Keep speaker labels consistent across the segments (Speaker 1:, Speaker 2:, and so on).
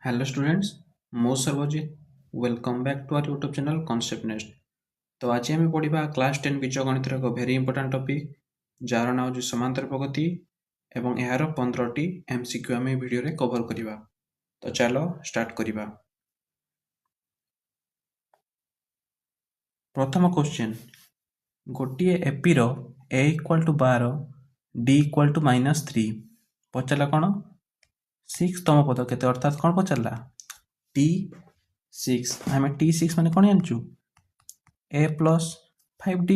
Speaker 1: Hello students, मो Sarvajit welcome back to our YouTube channel concept nest. तो आज आम पढ़ा क्लास 10 बीजगणित एक भेरी इंपोर्टाट टॉपिक जार ना हूँ समांतर प्रगति एवं यार 15टी एमसीक्यू आम वीडियो रे कवर करवा। तो चलो स्टार्ट करवा। प्रथम क्वेश्चन, गोटे एपी रो a equal to 12 d equal to -3 पचारा कौन 6 तम पद के अर्थात कौन पचारा T6 आम T6 माने कौन जानचु ए प्लस 5D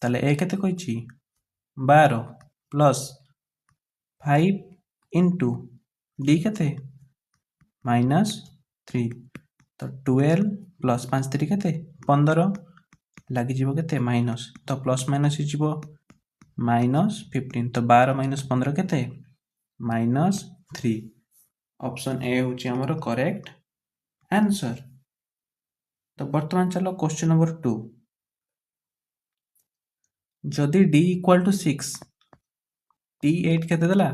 Speaker 1: ताले ए केते कहिछि 12 प्लस 5 इंटू डी केते -3 तो 12 प्लस 5 3 केते 15 लगी जीवो केते माइनस तो प्लस माइनस जीवो -15 तो 12 माइनस 15 केते -3। ऑप्शन ए होची हमर करेक्ट आंसर। तो वर्तमान चलो क्वेश्चन नंबर 2, जदि d इक्वल टू 6 t8 केते देला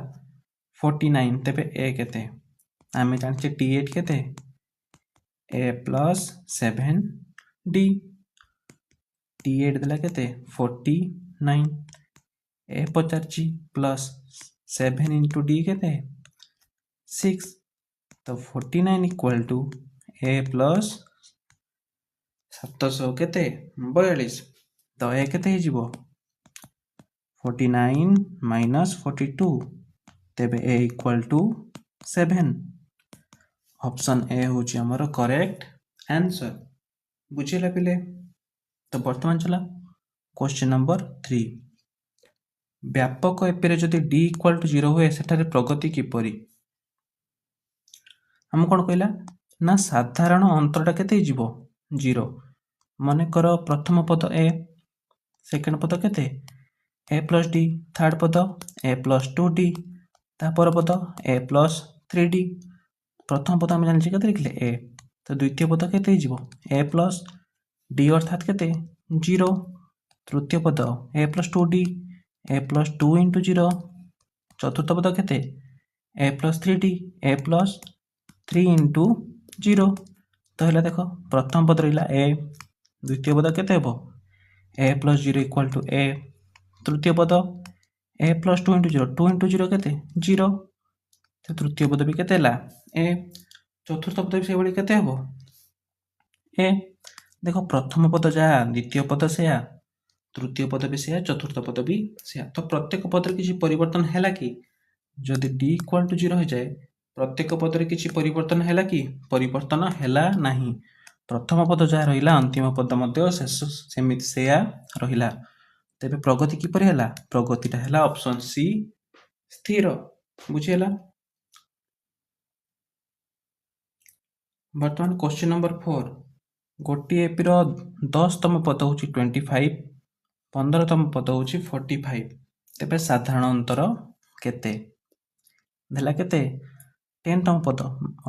Speaker 1: 49 तेबे a केते आमे जानछे t8 केते a प्लस 7d t8 देला केते 49 a पचारची प्लस 7 इंटू d केते 6 तो 49 इक्वल टू a प्लस 700 केते 42 तो a केते ही जीवो 49 माइनस 42 तेबे a equal to 7। Option A होची हमर करेक्ट आंसर। बुझिला पिले। तो वर्तमान चला क्वेश्चन नंबर 3, व्यापक एपी रे जदि d इक्वल टू 0 हुए सेठारे प्रगति किपरि हम कोन कहला ना साधारण अंतरटा केते जीवो 0 माने करो प्रथम पद a सेकंड पद केते a प्लस d थर्ड पद a प्लस 2d तापर पद a प्लस 3d प्रथम पद हम जानछि केते लिखले a तो द्वितीय पद केते जीवो a प्लस d अर्थात केते 0 तृतीय पद a plus 2d a plus 2 into 0 चतुर्थ पद केते a plus 3d a plus 3 into 0 तो हला देखो प्रथम पद रहिला a द्वितीय पद केते हेबो a plus 0 equal to a तृतीय पद a प्लस 2 इंटू 0 2 इंटू 0 केते 0 तो तृतीय पद भी केते हला a चतुर्थ पद भी से बड़ी केते हेबो a देखो प्रथम पद जा द्वितीय पद से तृतीय पद भी से चतुर्थ पद भी से तो प्रत्येक पद रे किछि परिवर्तन हैला कि जदि d इक्वल टू 0 हो जाए प्रत्येक पद रे किछि परिवर्तन हैला कि परिवर्तन हैला नाही। प्रथम पद जा रहिला अंतिम पद मध्ये शेष सेमिति सेया रहिला तेबे प्रगति किपरि हैला प्रगतिटा हैला ऑप्शन सी स्थिर। बुझिला। वर्तमान क्वेश्चन नंबर 4, गोटे एपी रो 10 तम पद होची 25 15 तम पद होची 45 तेबे साधारण अंतर केते देला केते 10 तम पद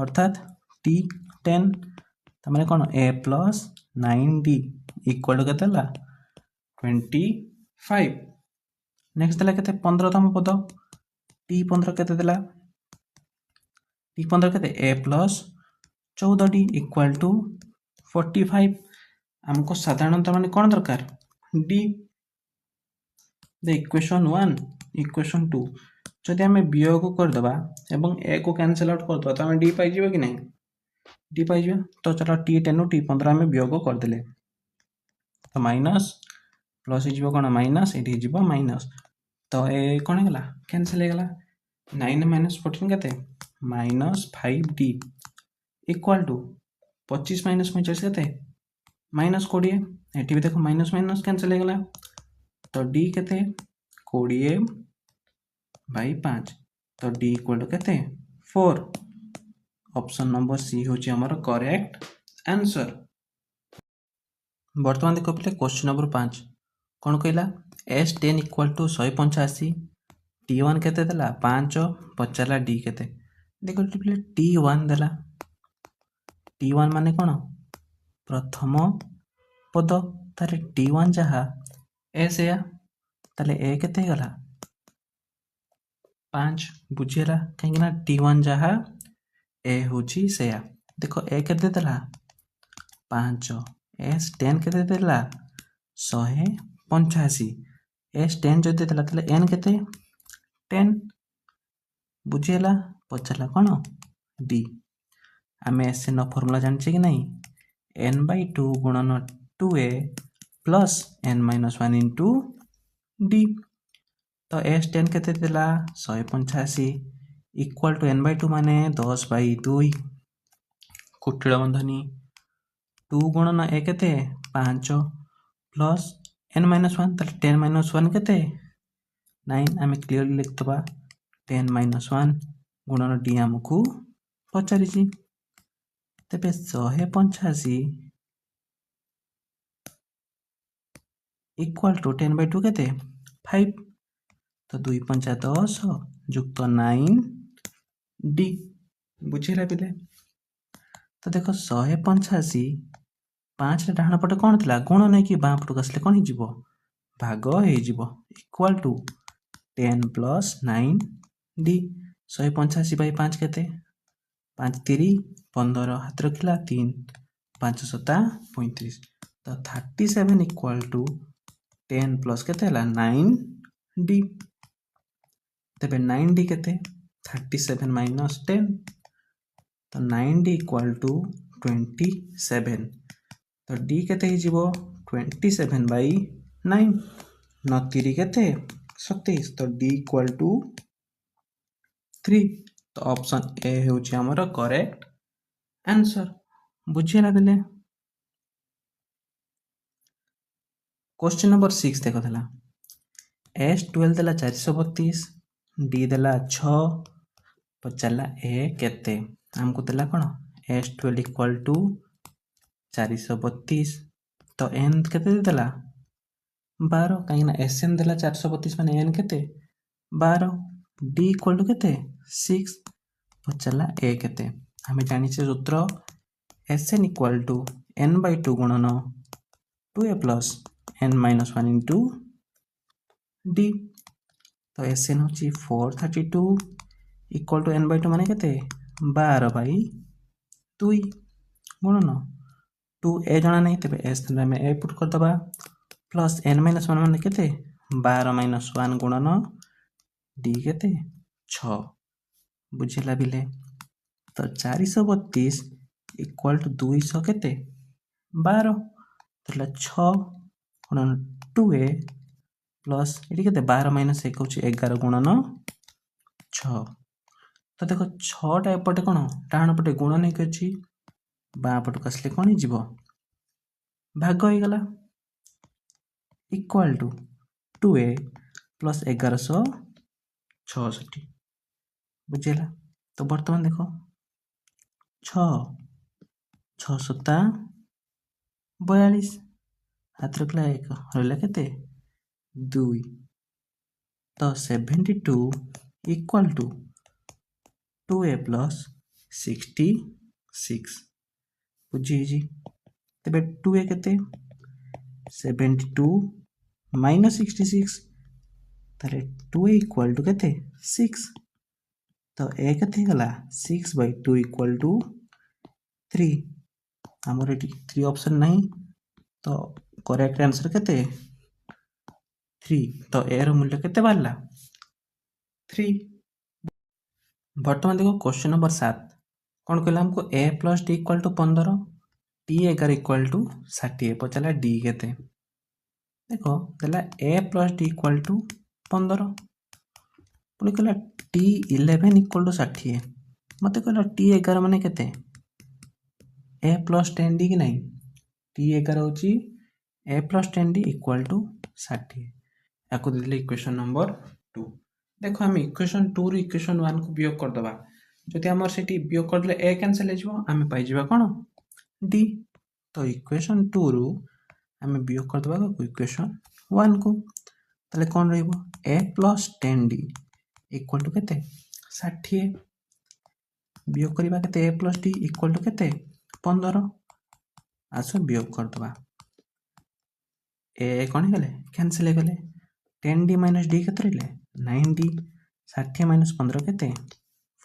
Speaker 1: अर्थात t10 त माने कोन a प्लस 9d इक्वल केते ला 25। नेक्स्ट देला केते 15 तम पद t15 केते देला t15 केते a plus 14d equal to 45 हमको साधारण अंतर माने कोन दरकार d द इक्वेशन 1 इक्वेशन 2 जदि हमें वियोग कर दबा एवं a को कैंसिल आउट कर दबा तो हमें d पाई जीवा कि नहीं d पाई जीवा तो चलो t10 t15 हमें वियोग कर देले तो माइनस प्लस जीवो कोन माइनस एठी जीवो माइनस तो ए कोन गेला कैंसिल हे गेला 9 माइनस 14 केते -5d इक्वल टू 25 माइनस 45 केते -20 एठी भी देखो माइनस माइनस कैंसिल हे गेला तो d केते 20/5 तो d इक्वल टू केते 4। ऑप्शन नंबर सी होची हमर करेक्ट आंसर। वर्तमान देखो पिले क्वेश्चन नंबर 5 कोन कहला s10 इक्वल टू 185 t1 केते देला 5 पचारला d केते देखो पिले t1 देला t1 माने कोन प्रथम पद तारे t1 जहा s या ताले a केते गला 5 बुझिला कहिना t1 जहा ए होची सेया देख ए केते देला 5 एस 10 केते देला 185 एस 10 जदि देला तले एन केते 10 बुझेला पचला कोन डी आमे एस न फार्मूला जानछे कि नहीं n/2 गुणन 2a plus n-1 into D तो एस 10 केते देला 185 इक्वल टू n/2 माने 10/2 कुटिल बंधनी 2 गुणन ए केते 5 प्लस n-1 तले 10-1 केते 9 आमे क्लियरली लिखतबा 10-1 गुणन डी हमकु पचारिछि तेबे 185 इक्वल टू 10/2 केते 5 तो 2 पंचा 10 जुक्त 9 डी बुझेला बिले तो देखो 185 5 रे डाहण पटे कोन थिला गुण नै कि बां पटक असले कोन हिजिवो भाग हे जिवो equal to 10 plus 9 d 185 by 5 केते 5 3 15 हाथ रखिला 3 5 7 35 तो 37 इक्वल टू 10 प्लस केते हला 9 डी तेबे 9 डी केते 37 माइनस 10 तो 9 डी इक्वल टू 27 तो डी केते ही जीवो 27 बाई 9 9 3 केते 27 तो डी इक्वल टू 3 तो ऑप्शन ए होची हमर करेक्ट आंसर बुझिला बेले क्वेश्चन नंबर 6 देखो थला S12 देला 432 डी देला 6 पचला ए केते हमको देला कोन S12 इक्वल टू 432 तो n केते देला 12 काई ना Sn देला 432 माने n केते 12 d इक्वल टू केते 6 पचला a केते हमें जानि छे सूत्र Sn इक्वल टू n/2 गुणन 2a plus n-1 into d तो Sn होची 432 इक्वल टू n/2 माने केते 12/2 गुणन 2a जणा नहीं तेबे s में a पुट कर दबा प्लस n-1 माने केते 12-1 गुणन d केते 6 बुझिला बिले तो 432 इक्वल टू 200 केते 12 तला 6 गुणन 2a प्लस एटी केते 12-1 होची 11 गुणन 6 तो देखो 6 टा एपटे कोन डाहण पटे गुण नै अछि बां पटे कसले कोन हिजिवो भाग होई गला इक्वल टू 2a प्लस 1166 बुझिला तो वर्तमान देखो 6 6 7 42 हाथ रखला 1 रहला केते 2 तो 72 इक्वल टू 2a प्लस 66 बुझी जी तेबे 2a केते 72 माइनस 66 ताले 2a इक्वल टू केते 6 तो a केते गला 6/2 इक्वल टू 3 हमर एटी 3 ऑप्शन नहीं तो करेक्ट आंसर केते 3 तो a रो मूल्य केते बारला 3 वर्तमान देखो क्वेश्चन नंबर 7 कौन कहला हमको a plus d equal to 15 t 11 equal to 60 पचला d केते देखो देला a plus d equal to 15 पुणी कहला t 11 इक्वल टू 60 मते कहला t 11 माने केते a प्लस 10d कि नहीं t 11 होची a plus 10d equal to 60 याको देले इक्वेशन नंबर 2 देखो हम इक्वेशन 2 रो इक्वेशन 1 को वियोग कर दबा जति हमर सेठी वियोग कर देले a कैंसिल हो जिवो हमें पाई जिबा कोन d तो इक्वेशन 2 रो हमें वियोग कर दबा को इक्वेशन 1 को तले कोन रहइबो a plus 10d equal to केते 60 वियोग करबा केते a plus d equal to केते 15 आसो वियोग कर दबा a कोन गेले कैंसिल गेले 10d माइनस d केते रहले 9d 60 माइनस 15 केते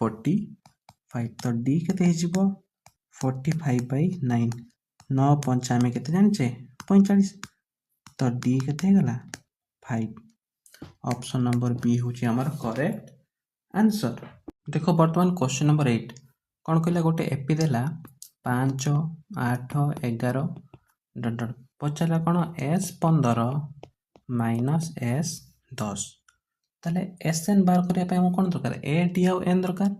Speaker 1: 45 5 तो डी केते हिजिबो 45/9 9 पंचामे केते जानिचे 45 तो डी केते गला 5 ऑप्शन नंबर बी होची हमर करेक्ट आंसर। देखो वर्तमान क्वेश्चन नंबर 8 कौन कहला गोटे एपी देला 5 8 11 डट डट पचारा कौन S15 माइनस S10 ताले SN बार करिया पे हम कौन दरकार ए डी और एन दरकार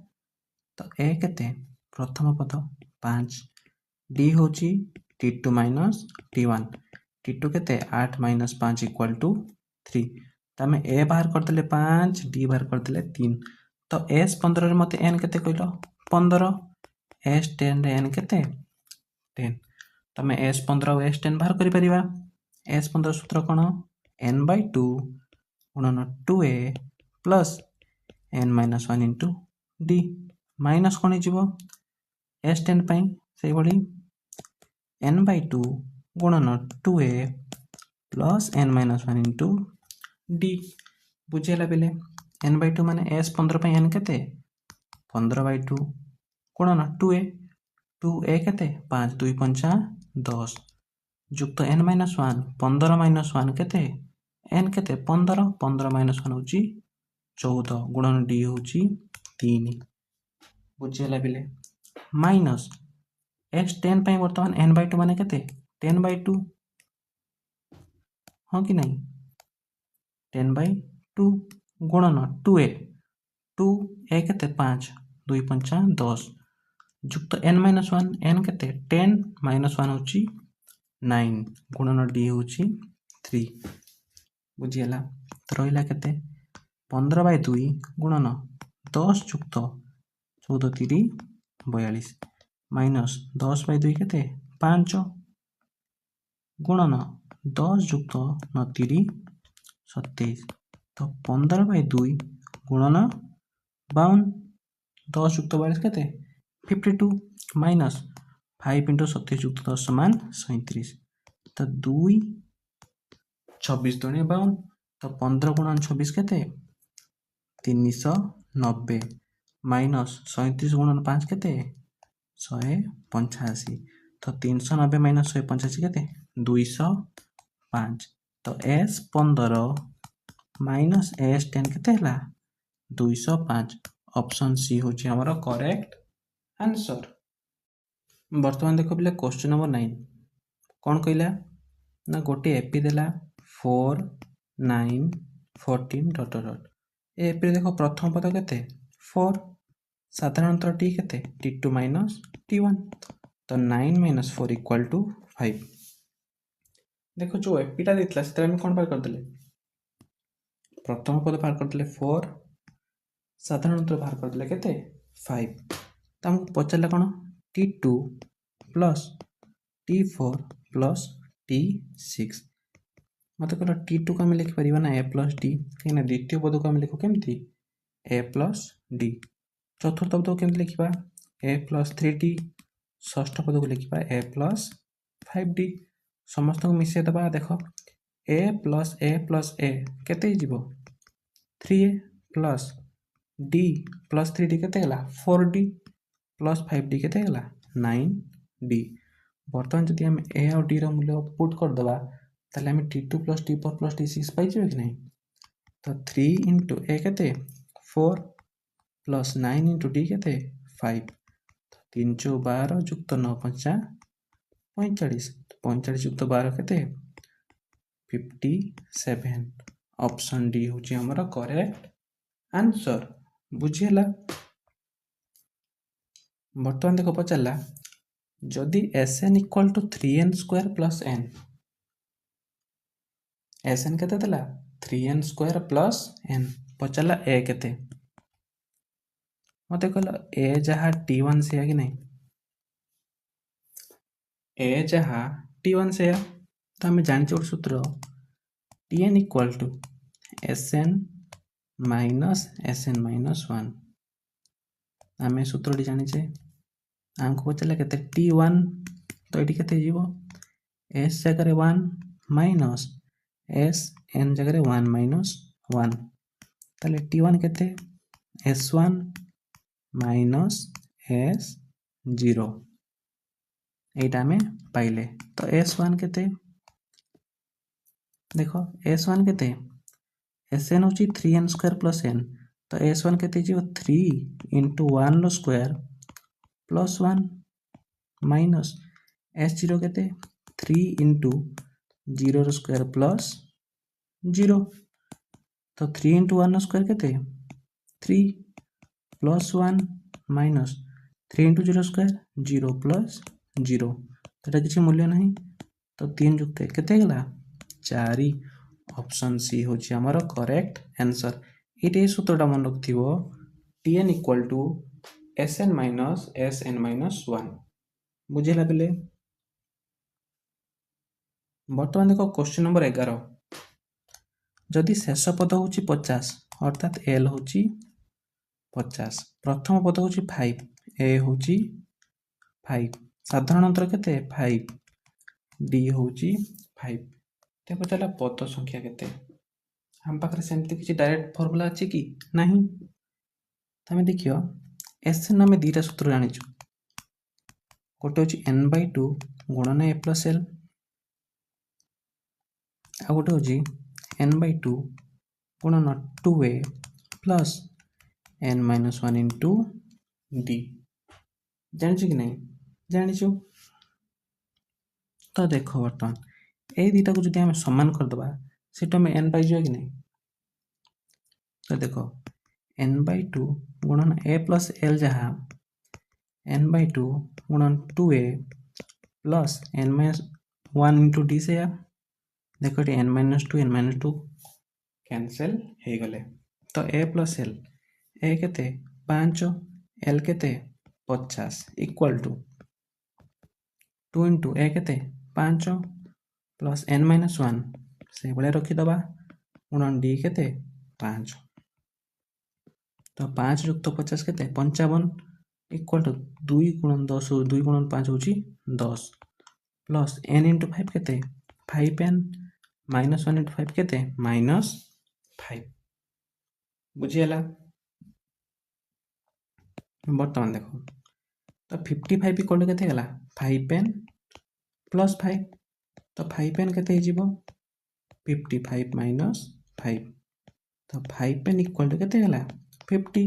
Speaker 1: तो ए केते प्रथम पद 5 डी होची T2 माइनस T1 T2 केते 8 माइनस 5 इक्वल टू 3 तो हमें ए बाहर कर देले 5 डी बाहर कर देले 3 तो S15 रे मते n केते कहलो 15 S10 रे n केते 10 तो हमें S15 और S10 बाहर करि परिबा S15 सूत्र कोन n/2 गुणन 2a plus n-1 into d minus कौन हो S10 पाई से भली n/2 गुणन 2a plus n-1 into d बुझेला बेले n/2 माने S15 पाई n केते 15/2 गुणन 2a 2a केते 5 2 5 10 जुक्त n-1 15 - 1 केते n केते 15 15 - 1 होची 14 गुणन d होची 3 बुझेला बेले माइनस S10 पाई वर्तमान n/2 माने केते 10/2 हाँ कि नहीं 10/2 गुणन 2a 2a केते 5 2 5 10 जुक्त n-1 n केते 10 - 1 होची 9 गुणन d होची 3 बुझियला तो रहिला केते 15/2 गुणन 10 जुक्त 14 3 42 माइनस 10/2 केते 5 गुणन 10 जुक्त 9 3 27 तो 15/2 गुणन 52 10 जुक्त 42 केते 52 माइनस 5 इंटू 27 जुक्त 10 समान 37 तो 2 26 दुणे 52 तो 15 गुणन 26 केते 390 माइनस 37 गुणन 5 केते 185 तो 390 माइनस 185 केते 205 तो S15 माइनस S10 केते हला 205 ऑप्शन सी होची हमरो करेक्ट आंसर। वर्तमान देखो पिले क्वेश्चन नंबर 9 कौन कहला ना गोटे एपी देला 4 9 14 डॉट डॉट ए एपी देखो प्रथम पद केते 4 साधारणतः टी केते T2 माइनस T1 तो 9 - 4 इक्वल टू 5 देखो जो एपीटा देतला सेतरा हम कोन बार कर देले प्रथम पद बार कर देले 4 साधारणतः बार कर देले केते 5 तो हमको पचला कोन T2 plus T4 plus T6 मत कहला T2 को हम लिख परिबा ना a प्लस d कहीं ना द्वितीय पद को हम लिखो केमती a प्लस d चतुर्थ पद को केमती लिखिबा a प्लस 3d षष्ठ पद को लिखिबा a प्लस 5d समस्त को मिसे दबा देखो a प्लस a केते जीवो 3a plus d plus 3d केते हला 4d प्लस 5d केते हला 9d वर्तमान जदि हम a और d रो मूल्य पुट कर दबा ताले हम T2 plus T4 plus T6 पाई जेबे कि नहीं तो 3 इंटू a केते 4 प्लस 9 इंटू d केते 5 3 चौ 12 जुक्त 9 5 45 45 जुक्त 12 केते 57 ऑप्शन डी होची हमरा करेक्ट आंसर बुझियला। वर्तमान देखो पचला जदि Sn equal to 3n square plus n Sn केते देला 3n स्क्वायर प्लस n पचला a केते मते कहला a जहा T1 से कि नहीं a जहा T1 से तो हमें जानचे और सूत्र Tn equal to Sn minus Sn minus 1 हमें सूत्र टी जानिचे हमको पचला केते T1 तो एटी केते जीवो S जगह 1 माइनस Sn जगह 1 माइनस 1 ताले T1 केते S1 माइनस S0 এইটা আমি পাইলে তো S1 কেতে देखो S1 केते Sn होची 3n स्क्वायर प्लस n तो S1 केते जीव 3 into 1 रो स्क्वायर प्लस 1 माइनस S0 केते 3 into 0 रो स्क्वायर प्लस 0 तो 3 into 1 रो स्क्वायर केते 3 plus 1 minus 3 into 0 square 0 plus 0 तो एटा किसी मूल्य नहीं तो 3 जुक्त केते गला 4 ऑप्शन सी होची हमारा करेक्ट आंसर इटे सूत्रटा मन रखथिबो tn equal to sn minus sn minus 1 बुझेला बेले बर्तमान देखो क्वेश्चन नंबर 11 जदि शेष पद होची 50 अर्थात l होची 50 प्रथम पद होची 5 a होची 5 साधारण अंतर केते 5 d होची 5 ते पचाला पद संख्या केते हम पाखरे सेमती किसी डायरेक्ट फॉर्मूला अछि कि नहीं तमे देखियो Sn हमें दीटा सूत्र जानिछु गोटे होची n/2 गुणन a + l आ गोटे होची n/2 गुणन 2a plus n - 1 into d जानिछु कि नहीं जानिछु तो देखो बर्तमान ए दीटा को जदि हम समान कर दबा सेटा में n पाई जाय कि नहीं तो देखो n/2 गुणन a प्लस l जहाँ n/2 गुणन 2a plus n - 1 into d से देखो ये n - 2 n - 2 कैंसिल हो गले तो a प्लस l a केते 5 l केते 50 इक्वल टू 2 into a केते 5 प्लस n - 1 से बळे रखि दबा गुणन d केते 5 तो 5 युक्त 50 केते 55 इक्वल टू 2 गुणन 10 2 गुणन 5 होची 10 प्लस n into 5 केते 5n माइनस 1 into 5 केते -5 बुझियला बर्तमान देखो तो 55 इक्वल टू केते गला 5n प्लस 5 तो 5n केते हिजिबो 55 माइनस 5 तो 5n इक्वल टू केते गला 50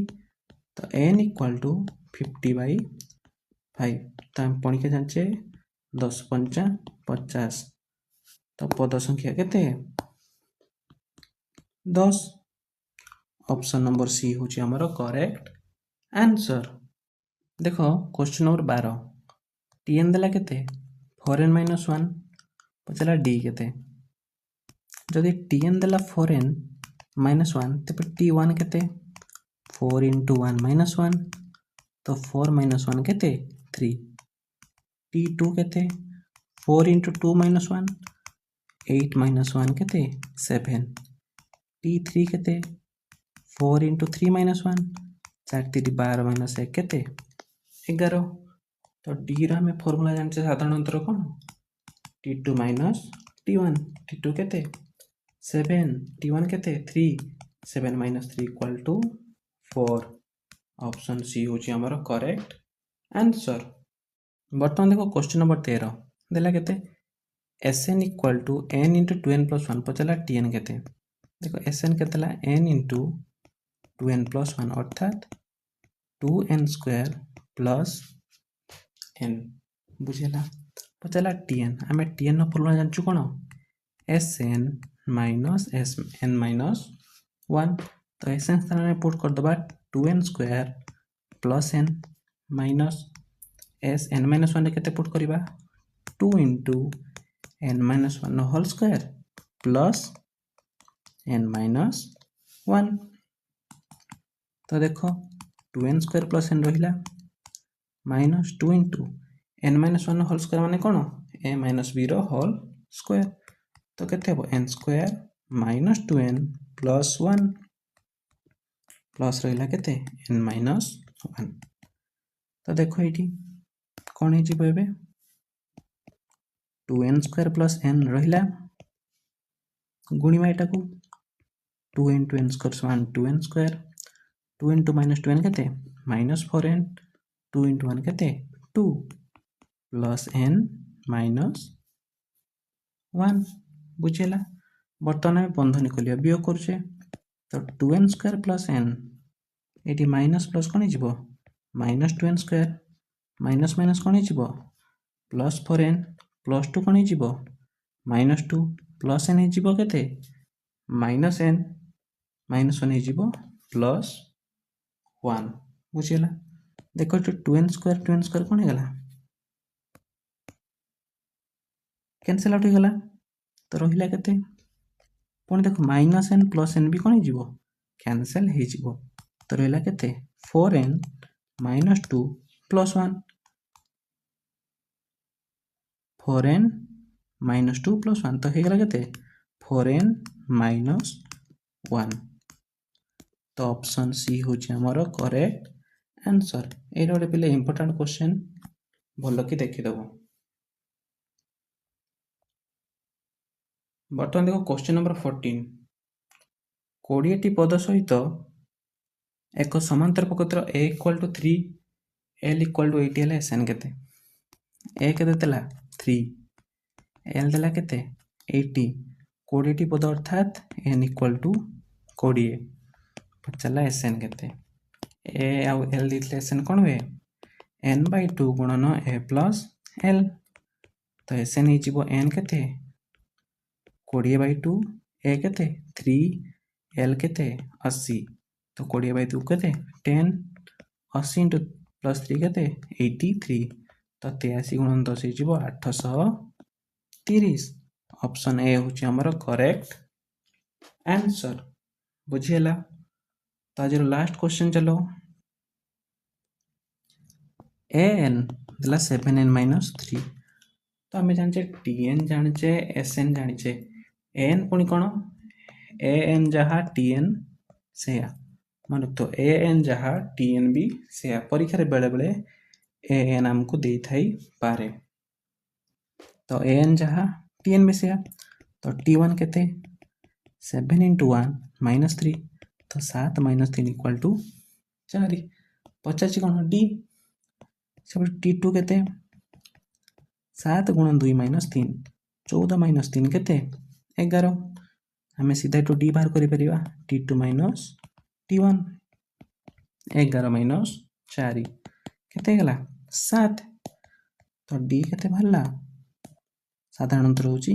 Speaker 1: तो n इक्वल टू 50/5 तो हम पढ़ी के जानचे 10 पंचा 50 तो पद संख्या केते 10 ऑप्शन नंबर सी होची हमारा करेक्ट आंसर देखो क्वेश्चन नंबर 12 tn देला केते 4n - 1 पचला d केते जदि tn देला 4n - 1 तब t1 केते 4 into 1 - 1 तो 4 - 1 केते 3 t2 केते 4 into 2 - 1 8 - 1 केते 7 t3 केते 4 into 3 - 1 4 3 12 - 1 केते 11 तो d रा में फार्मूला जानचे साधारण अंतर कोन t2 - t1 t2 केते 7 t1 केते 3 7 - 3 इक्वल टू 4 ऑप्शन सी होची हमारा करेक्ट आंसर बर्तमान देखो क्वेश्चन नंबर 13 देला केते Sn equal to n into 2n plus 1 पचला tn केते देखो Sn केतेला n into 2n plus 1 अर्थात 2n स्क्वायर प्लस n बुझेला पचला tn हमें tn न फॉर्मूला जानचु कोन Sn minus Sn minus 1 तो Sn स्थान में पुट कर दबा 2n स्क्वायर plus n minus Sn minus 1 केते पुट करिबा 2 into n minus 1 whole square plus n minus 1 तो देखो 2n स्क्वायर प्लस n रहिला minus 2 into n minus 1 whole square माने कोन a minus b रो होल स्क्वायर तो केते हो n स्क्वायर माइनस 2n प्लस 1 प्लस रहिला केते n minus 1 तो देखो एठी कोन हे जिवो एबे 2n स्क्वायर प्लस n रहिला गुणिमा एटा को 2 into n स्क्वायर समान 2n square 2 into minus 2n केते minus 4n 2 × 1 केते 2 प्लस n माइनस 1 बुझेला। बर्तमान आम बंधनी खोलिया वियोग करुचे तो 2n स्क्वायर प्लस n ये माइनस प्लस कौन हो minus 2n square minus minus कौन हो प्लस 4n प्लस 2 कौन हो माइनस 2 प्लस n हो केते माइनस n माइनस 1 हो प्लस 1 बुझेला। देखो 2n स्क्वायर कौन होगा कैंसल आउट होगा तो रहा केते पुणी देखो माइनस n प्लस n भी कौन हो कैंसल हो तो रहा केते 4n minus 2 plus 1 4n minus 2 plus 1 तो होगा केते 4n माइनस 1 तो ऑप्शन सी हूँ आमर करेक्ट आंसर। ये गोटे पे इंपोर्टेंट क्वेश्चन भल कि देखीदेव। बर्तमान देखो क्वेश्चन नंबर 14 20 पद सहित एक समांतर प्रकृतिर a equal to 3 l equal to 80 है SN केते a केते 3 l देला केते 80 20 पद अर्थात n इक्वल टू 20 पचारा SN केते a आउ l देते SN कौन हुए n/2 गुणन a प्लस l तो SN हो n केते 20/2 a केते 3 l केते 80 तो 20/2 केते 10 80 इंटू प्लस 3 केते 83 तो 83 गुणन 10 हो 830 ऑप्शन ए हूँ आमर करेक्ट आंसर बुझीगला। तो आज लास्ट क्वेश्चन चलो an दिला 7n माइनस 3 तो आम जाने tn जाने sn जाने an पुणी कौन an जहाँ tn से मन तो an जहाँ tn भी से परीक्षा बेले बेले an आमको दे थाई पारे तो an जहाँ tn भी से तो t1 केते 7 × 1 माइनस 3 तो 7 माइनस 3 इक्वल टू 4 पचास कौन d सब t2 केते 7 × 2 माइनस 3 14 माइनस 3 केते 11 आम सीधा टू डी बाहर करा t2 माइनस t1 11 माइनस 4 केते गला 7 तो डी केते बाहरला साधारणतः होची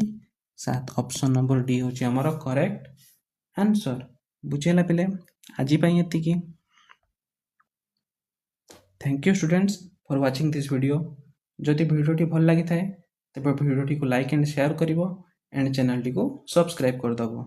Speaker 1: 7 ऑप्शन नंबर डी होची हमर करेक्ट आंसर बुझेला पिले आज एति की। Thank you students for watching this video. जदि वीडियोटी भल लगी थाए तेज वीडियोटी को लाइक एंड शेयर करिवो एंड चैनल टी को सब्सक्राइब कर दबो।